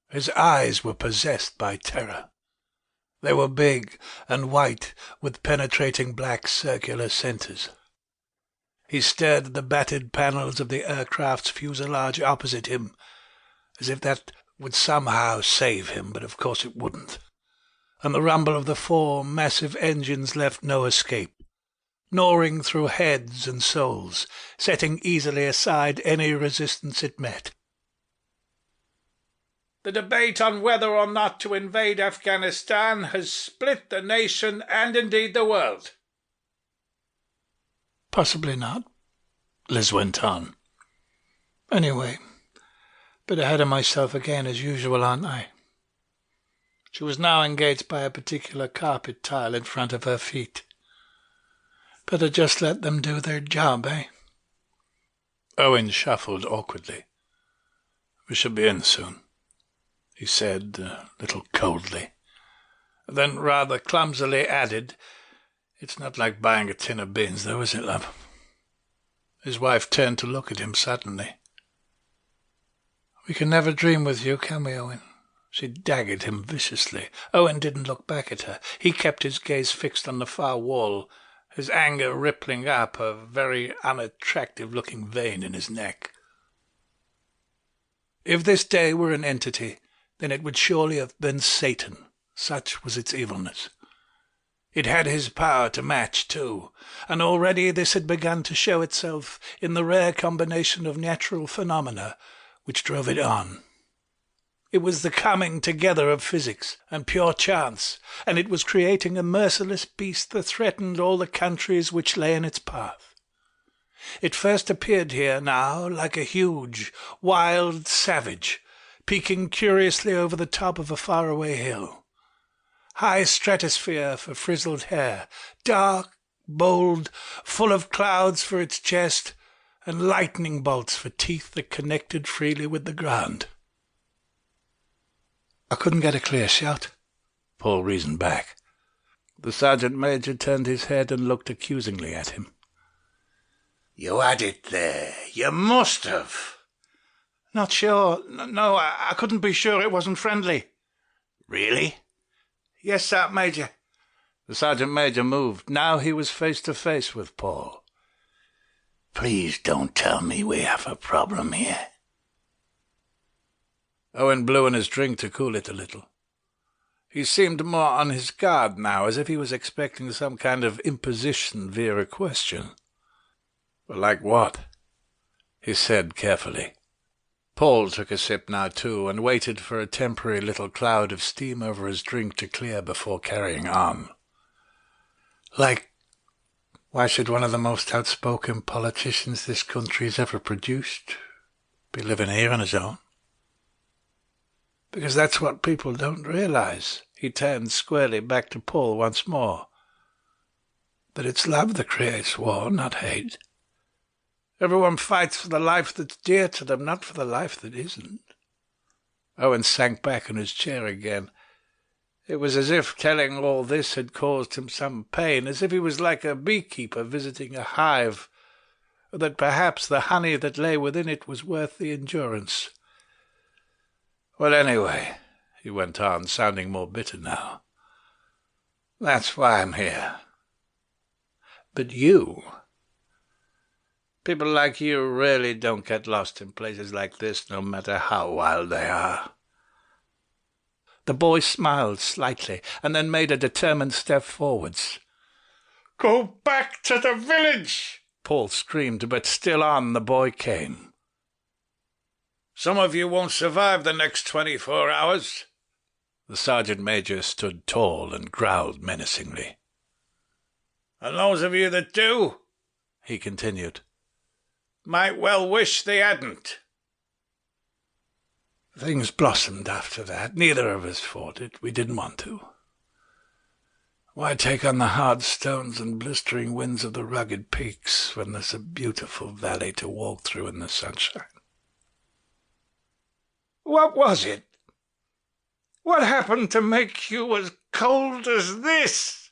His eyes were possessed by terror. They were big and white, with penetrating black circular centres. He stared at the battered panels of the aircraft's fuselage opposite him, as if that would somehow save him, but of course it wouldn't. And the rumble of the 4 massive engines left no escape, gnawing through heads and souls, setting easily aside any resistance it met. The debate on whether or not to invade Afghanistan has split the nation and indeed the world. Possibly not, Liz went on. Anyway, bit ahead of myself again as usual, aren't I? She was now engaged by a particular carpet tile in front of her feet. Better just let them do their job, eh? Owen shuffled awkwardly. We should be in soon, he said, a little coldly. Then rather clumsily added, It's not like buying a tin of beans, though, is it, love? His wife turned to look at him suddenly. We can never dream with you, can we, Owen? She daggered him viciously. Owen didn't look back at her. He kept his gaze fixed on the far wall, his anger rippling up a very unattractive-looking vein in his neck. If this day were an entity, then it would surely have been Satan. Such was its evilness. It had his power to match, too, and already this had begun to show itself in the rare combination of natural phenomena which drove it on. It was the coming together of physics and pure chance, and it was creating a merciless beast that threatened all the countries which lay in its path. It first appeared here now like a huge, wild savage, peeking curiously over the top of a faraway hill. High stratosphere for frizzled hair, dark, bold, full of clouds for its chest, and lightning bolts for teeth that connected freely with the ground. I couldn't get a clear shot, Paul reasoned back. The sergeant major turned his head and looked accusingly at him. You had it there. You must have. Not sure. No, I couldn't be sure it wasn't friendly. Really? Yes, sir, Major. The sergeant major moved. Now he was face to face with Paul. Please don't tell me we have a problem here. Owen blew in his drink to cool it a little. He seemed more on his guard now, as if he was expecting some kind of imposition via a question. Like what? He said carefully. Paul took a sip now too, and waited for a temporary little cloud of steam over his drink to clear before carrying on. Like, why should one of the most outspoken politicians this country's ever produced be living here on his own? Because that's what people don't realize. He turned squarely back to Paul once more. That it's love that creates war, not hate. Everyone fights for the life that's dear to them, not for the life that isn't. Owen sank back in his chair again. It was as if telling all this had caused him some pain, as if he was like a beekeeper visiting a hive, or that perhaps the honey that lay within it was worth the endurance. Well, anyway, he went on, sounding more bitter now, that's why I'm here. But you... people like you really don't get lost in places like this, no matter how wild they are. The boy smiled slightly, and then made a determined step forwards. Go back to the village! Paul screamed, but still on the boy came. Some of you won't survive the next 24 hours. The sergeant major stood tall and growled menacingly. And those of you that do, he continued, might well wish they hadn't. Things blossomed after that. Neither of us fought it. We didn't want to. Why take on the hard stones and blistering winds of the rugged peaks when there's a beautiful valley to walk through in the sunshine? What was it? What happened to make you as cold as this?